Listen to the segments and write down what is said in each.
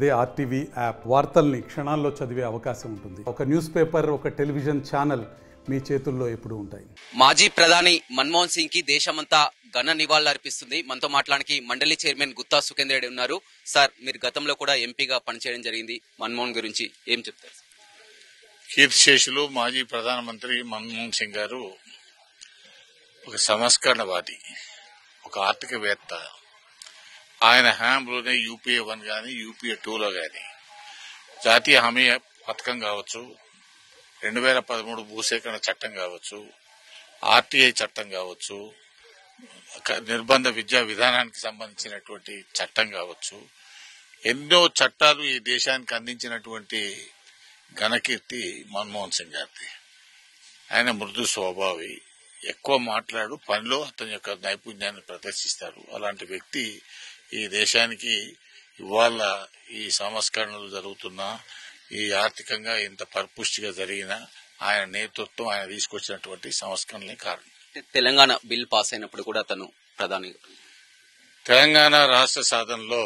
అదే RTV app వార్తల్ని క్షణాల్లో చదివే అవకాశం ఉంటుంది. ఒక న్యూస్ పేపర్, ఒక టెలివిజన్ ఛానల్ మీ చేతుల్లో ఎప్పుడూ ఉంటాయి. మాజీ ప్రధాని మన్మోహన్ సింగ్ కి దేశమంతా ఘన నివాళులు అర్పిస్తుంది. మనతో మాట్లాడడానికి మండలి చైర్మన్ గుత్తా సుఖేందర్ రెడ్డి ఉన్నారు. సార్, మీరు గతంలో కూడా ఎంపీగా పనిచేయడం జరిగింది. మన్మోహన్ గురించి ఏం చెప్తారు? కీర్తిశేషులు మాజీ ప్రధానమంత్రి మన్మోహన్ సింగ్ గారు ఒక సంస్కరణవాది, ఒక ఆర్థికవేత్త. ఆయన హయాంలోనే యూపీఏ 1 కానీ యూపీఏ 2లో కానీ జాతీయ హామీ పథకం కావచ్చు, 2013 భూసేకరణ చట్టం కావచ్చు, ఆర్టీఐ చట్టం కావచ్చు, నిర్బంధ విద్యా విధానానికి సంబంధించినటువంటి చట్టం కావచ్చు, ఎన్నో చట్టాలు ఈ దేశానికి అందించినటువంటి ఘనకీర్తి మన్మోహన్ సింగ్ గారిది. ఆయన మృదు స్వభావి, ఎక్కువ మాట్లాడు, పనిలో అతని యొక్క నైపుణ్యాన్ని ప్రదర్శిస్తారు. అలాంటి వ్యక్తి ఈ దేశానికి ఇవాళ ఈ సంస్కరణలు జరుగుతున్నా, ఈ ఆర్థికంగా ఇంత పరిపుష్టిగా జరిగిన ఆయన నేతృత్వం, ఆయన తీసుకొచ్చినటువంటి సంస్కరణలే కారణం. తెలంగాణ బిల్ పాస్ అయినప్పుడు కూడా తను ప్రధాని. తెలంగాణ రాష్ట్ర సాధనలో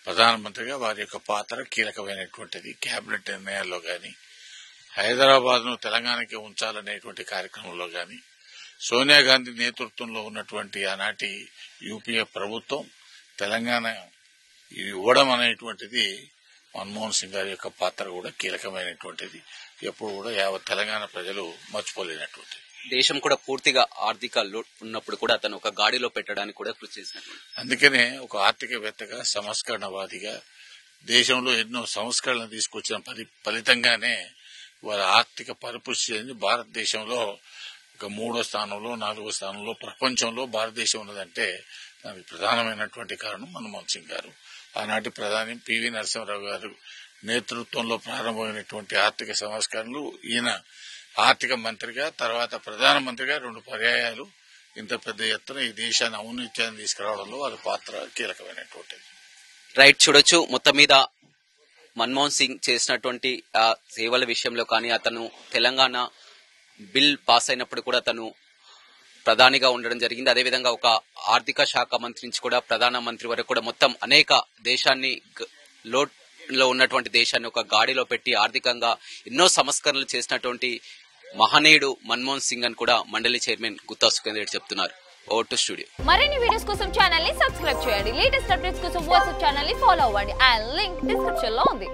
ప్రధానమంత్రిగా వారి యొక్క పాత్ర కీలకమైనటువంటిది. కేబినెట్ నిర్ణయాల్లో గాని, హైదరాబాద్ ను తెలంగాణకి ఉంచాలనేటువంటి కార్యక్రమంలో గాని, సోనియా గాంధీ నేతృత్వంలో ఉన్నటువంటి ఆనాటి యూపీఏ ప్రభుత్వం తెలంగాణ ఇవ్వడం అనేటువంటిది మన్మోహన్ సింగ్ గారి యొక్క పాత్ర కూడా కీలకమైనటువంటిది. ఎప్పుడు కూడా యావత్ తెలంగాణ ప్రజలు మర్చిపోలేనటువంటిది. దేశం కూడా పూర్తిగా ఆర్థిక లోటు ఉన్నప్పుడు కూడా అతను ఒక గాడిలో పెట్టడానికి కూడా కృషి చేసినట్టు. అందుకనే ఒక ఆర్థికవేత్తగా, సంస్కరణవాదిగా దేశంలో ఎన్నో సంస్కరణలు తీసుకొచ్చిన ఫలితంగానే వారి ఆర్థిక పరిపుష్టి భారతదేశంలో ఒక 3వ స్థానంలో, 4వ స్థానంలో ప్రపంచంలో భారతదేశం ఉన్నదంటే దానికి ప్రధానమైనటువంటి కారణం మన్మోహన్ సింగ్ గారు. ఆనాటి ప్రధాని పివి నరసింహారావు గారు నేతృత్వంలో ప్రారంభమైనటువంటి ఆర్థిక సంస్కరణలు, ఈయన ఆర్థిక మంత్రిగా, తర్వాత ప్రధానమంత్రిగా 2 పర్యాయాలు ఇంత పెద్ద ఎత్తున ఈ దేశాన్ని ఔన్నత్యాన్ని తీసుకురావడంలో వారి పాత్ర కీలకమైనటువంటిది. రైట్, చూడొచ్చు. మొత్తం మీద మన్మోహన్ సింగ్ చేసినటువంటి సేవల విషయంలో కానీ, అతను తెలంగాణ బిల్ పాస్ అయినప్పుడు కూడా తను ప్రధానిగా ఉండడం జరిగింది. అదేవిధంగా ఒక ఆర్థిక శాఖ మంత్రి నుంచి కూడా ప్రధానమంత్రి వరకు కూడా మొత్తం అనేక దేశాన్ని లోట్లో ఉన్నటువంటి దేశాన్ని ఒక గాడిలో పెట్టి ఆర్థికంగా ఎన్నో సంస్కరణలు చేసినటువంటి మహనీయుడు మన్మోహన్ సింగ్ అని కూడా మండలి చైర్మన్ గుత్తా సుఖేందర్ రెడ్డి చెప్తున్నారు. Over to studio. మరిన్ని వీడియోస్ కోసం ఛానల్ ని సబ్స్క్రైబ్ చేయండి. లేటెస్ట్ అప్డేట్స్ కోసం వాట్సాప్ ఛానల్ ని ఫాలో అవ్వండి. ఆ లింక్ డిస్క్రిప్షన్ లో ఉంది.